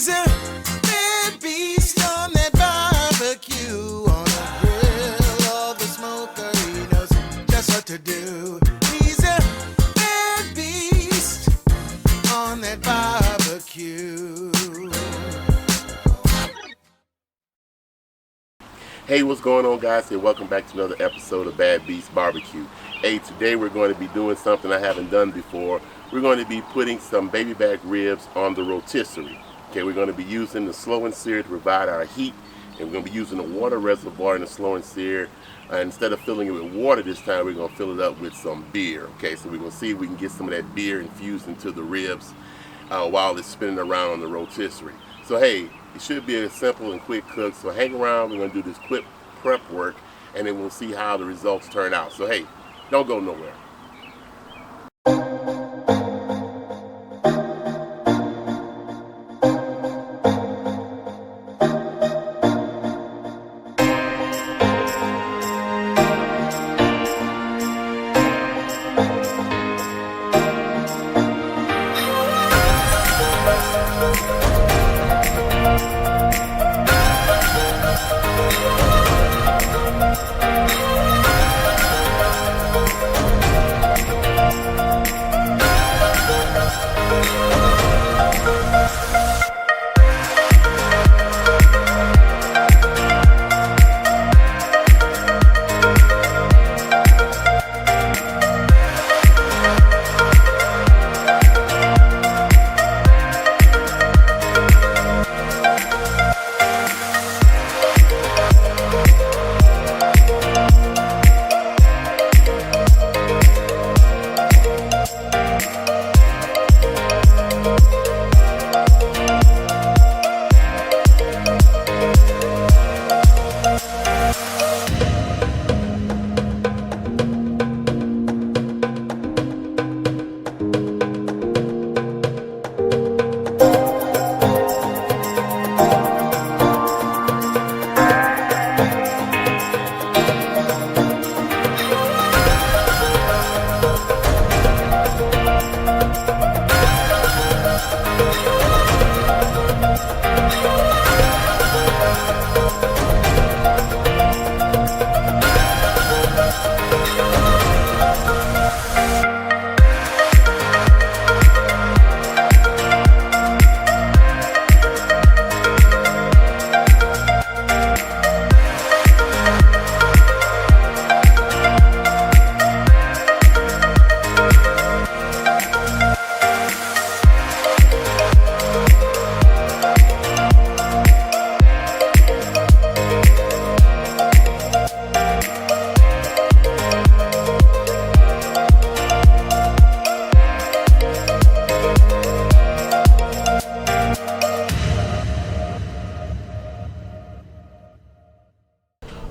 He's a bad beast on that barbecue, on the grill or the smoker. He knows just what to do. He's a bad beast on that barbecue. Hey, what's going on, guys? And welcome back to another episode of Bad Beast Barbecue. Hey, today we're going to be doing something I haven't done before. We're going to be putting some baby back ribs on the rotisserie. Okay, we're going to be using the slow and sear to provide our heat, and we're going to be using a water reservoir in the slow and sear. Instead of filling it with water this time, we're going to fill it up with some beer. Okay, so we're going to see if we can get some of that beer infused into the ribs while it's spinning around on the rotisserie. So hey, it should be a simple and quick cook. So hang around, we're going to do this quick prep work, and then we'll see how the results turn out. So hey, don't go nowhere.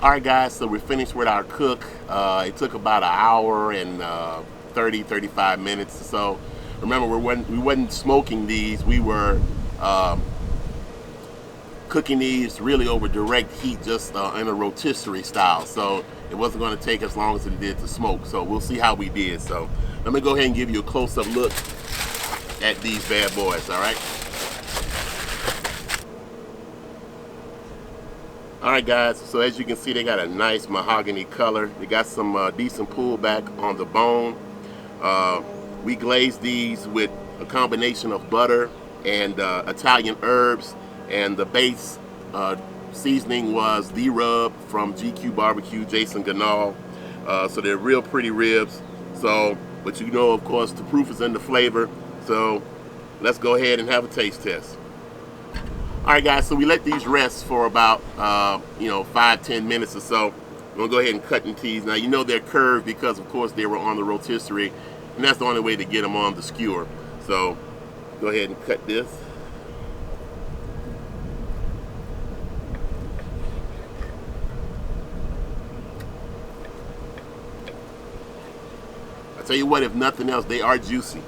Alright guys, so we're finished with our cook. It took about an hour and 35 minutes or so. Remember, we wasn't smoking these, we were cooking these really over direct heat, just in a rotisserie style. So it wasn't going to take as long as it did to smoke. So we'll see how we did. So let me go ahead and give you a close-up look at these bad boys, alright? Alright guys, so as you can see, they got a nice mahogany color. They got some decent pullback on the bone. We glazed these with a combination of butter and Italian herbs, and the base seasoning was the rub from GQ Barbecue, Jason Ganal. So they're real pretty ribs. So, but you know, of course, the proof is in the flavor. So let's go ahead and have a taste test. Alright guys, so we let these rest for about 5-10 minutes or so. I'm going to go ahead and cut into these. Now you know they're curved because of course they were on the rotisserie, and that's the only way to get them on the skewer. So go ahead and cut this. I tell you what, if nothing else, they are juicy.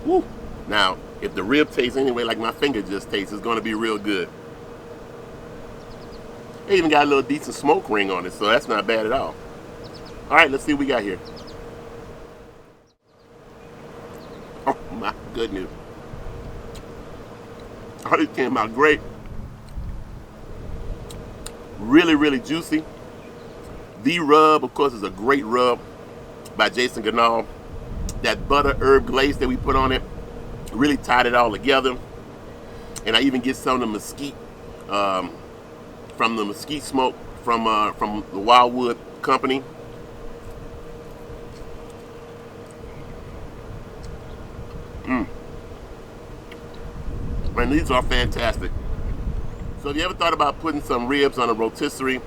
Woo. Now, if the rib tastes anyway like my finger just tastes, it's going to be real good. It even got a little decent smoke ring on it, so that's not bad at all. All right, let's see what we got here. Oh my goodness. Oh, it came out great. Really, really juicy. The rub, of course, is a great rub by Jason Ganal. That butter herb glaze that we put on it really tied it all together. And I even get some of the mesquite from the mesquite smoke from the Wildwood company. And these are fantastic. So if you ever thought about putting some ribs on a rotisserie,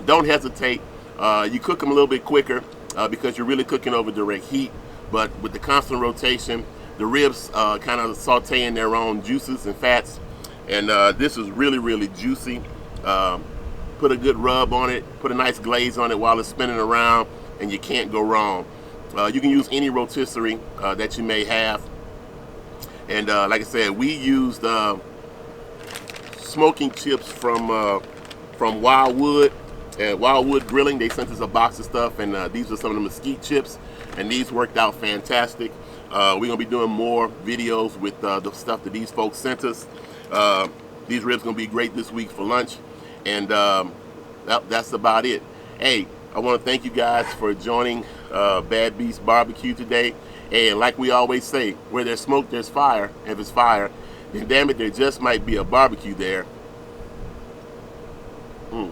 don't hesitate. You cook them a little bit quicker because you're really cooking over direct heat. But with the constant rotation, the ribs kind of saute in their own juices and fats. And this is really, really juicy. Put a good rub on it, put a nice glaze on it while it's spinning around, and you can't go wrong. You can use any rotisserie that you may have. And like I said, we used smoking chips from Wildwood Grilling. They sent us a box of stuff, and these are some of the mesquite chips, and these worked out fantastic. We're gonna be doing more videos with the stuff that these folks sent us. These ribs gonna be great this week for lunch, and that's about it. Hey, I want to thank you guys for joining Bad Beast Barbecue today. And like we always say, where there's smoke, there's fire. If it's fire, then damn it, there just might be a barbecue there. Man,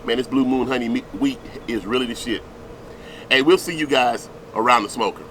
this Blue Moon Honey wheat is really the shit. Hey, we'll see you guys around the smoker.